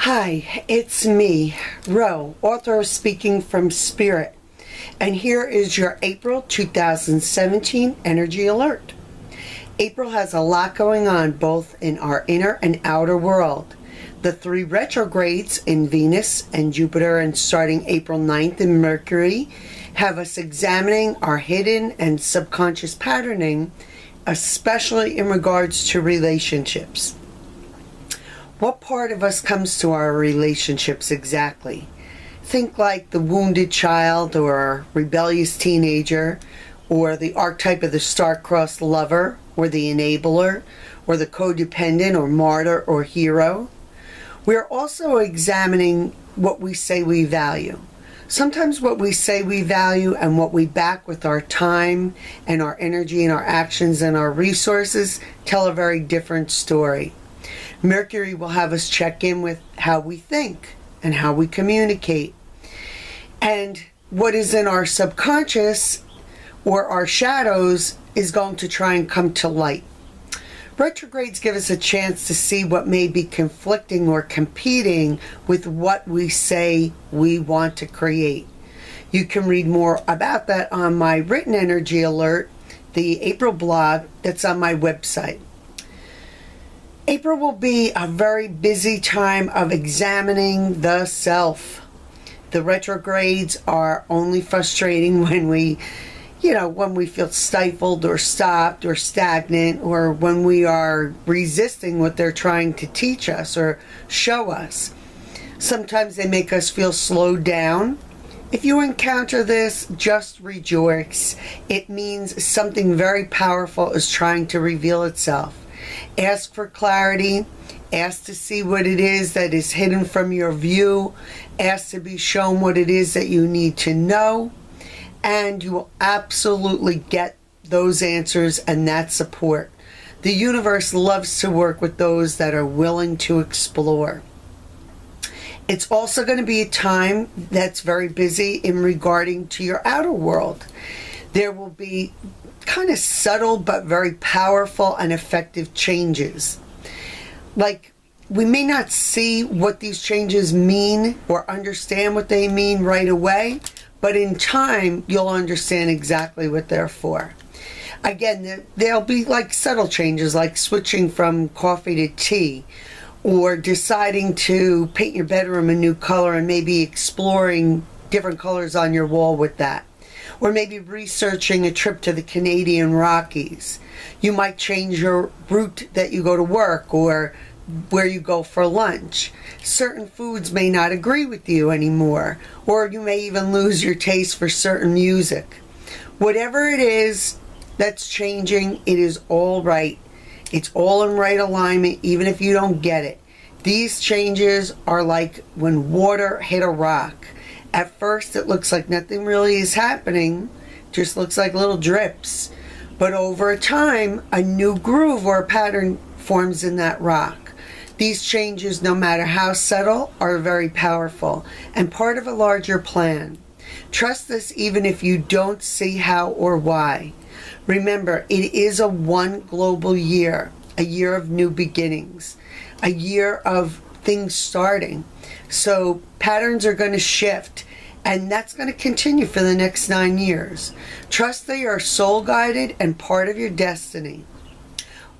Hi, it's me, Ro, author of Speaking from Spirit, and here is your April 2017 Energy Alert. April has a lot going on both in our inner and outer world. The 3 retrogrades in Venus and Jupiter and starting April 9th in Mercury have us examining our hidden and subconscious patterning, especially in regards to relationships. What part of us comes to our relationships exactly? Think like the wounded child or rebellious teenager, or the archetype of the star-crossed lover, or the enabler, or the codependent or martyr or hero. We're also examining what we say we value. Sometimes what we say we value and what we back with our time and our energy and our actions and our resources tell a very different story. Mercury will have us check in with how we think and how we communicate. And what is in our subconscious or our shadows is going to try and come to light. Retrogrades give us a chance to see what may be conflicting or competing with what we say we want to create. You can read more about that on my written energy alert, the April blog that's on my website. April will be a very busy time of examining the self. The retrogrades are only frustrating when we feel stifled or stopped or stagnant, or when we are resisting what they're trying to teach us or show us. Sometimes they make us feel slowed down. If you encounter this, just rejoice. It means something very powerful is trying to reveal itself. Ask for clarity. Ask to see what it is that is hidden from your view. Ask to be shown what it is that you need to know. And you will absolutely get those answers and that support. The universe loves to work with those that are willing to explore. It's also going to be a time that's very busy in regarding to your outer world. There will be kind of subtle but very powerful and effective changes. Like, we may not see what these changes mean or understand what they mean right away, but in time you'll understand exactly what they're for. Again, there'll be like subtle changes, like switching from coffee to tea, or deciding to paint your bedroom a new color and maybe exploring different colors on your wall with that. Or maybe researching a trip to the Canadian Rockies. You might change your route that you go to work or where you go for lunch. Certain foods may not agree with you anymore, or you may even lose your taste for certain music. Whatever it is that's changing, it is all right. It's all in right alignment, even if you don't get it. These changes are like when water hit a rock. At first it looks like nothing really is happening, just looks like little drips. But over time, a new groove or a pattern forms in that rock. These changes, no matter how subtle, are very powerful and part of a larger plan. Trust this even if you don't see how or why. Remember, it is a one global year, a year of new beginnings, a year of things starting. So patterns are going to shift, and that's going to continue for the next 9 years. Trust that you are soul guided and part of your destiny.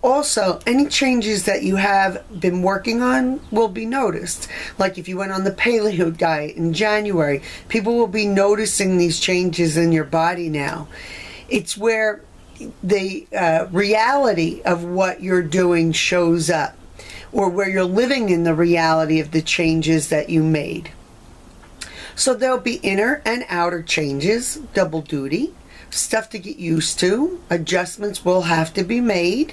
Also, any changes that you have been working on will be noticed. Like if you went on the paleo diet in January, people will be noticing these changes in your body now. It's where the reality of what you're doing shows up, or where you're living in the reality of the changes that you made. So there'll be inner and outer changes, double duty, stuff to get used to, adjustments will have to be made,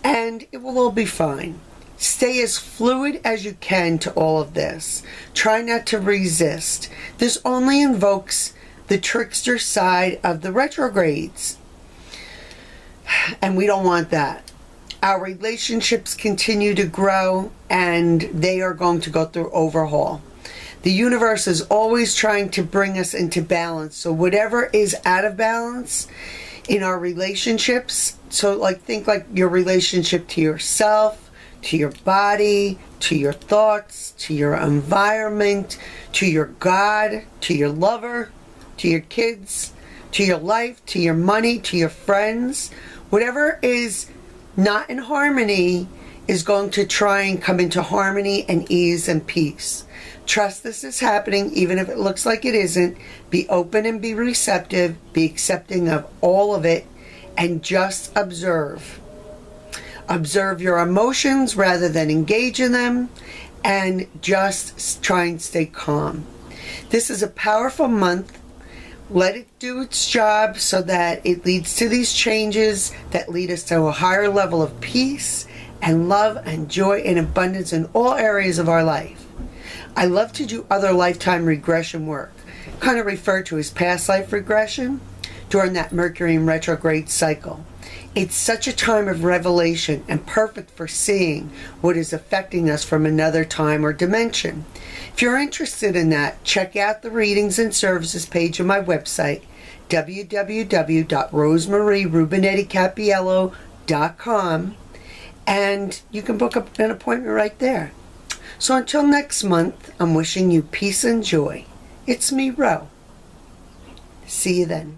and it will all be fine. Stay as fluid as you can to all of this. Try not to resist. This only invokes the trickster side of the retrogrades, and we don't want that. Our relationships continue to grow, and they are going to go through overhaul. The universe is always trying to bring us into balance. So whatever is out of balance in our relationships, so think like your relationship to yourself, to your body, to your thoughts, to your environment, to your God, to your lover, to your kids, to your life, to your money, to your friends. Whatever is not in harmony is going to try and come into harmony and ease and peace. Trust this is happening, even if it looks like it isn't. Be open and be receptive. Be accepting of all of it, and just observe. Observe your emotions rather than engage in them, and just try and stay calm. This is a powerful month. Let it do its job so that it leads to these changes that lead us to a higher level of peace and love and joy and abundance in all areas of our life. I love to do other lifetime regression work, kind of referred to as past life regression, during that Mercury in retrograde cycle. It's such a time of revelation and perfect for seeing what is affecting us from another time or dimension. If you're interested in that, check out the readings and services page on my website, www.rosemarierubenetticapiello.com, and you can book an appointment right there. So until next month, I'm wishing you peace and joy. It's me, Ro. See you then.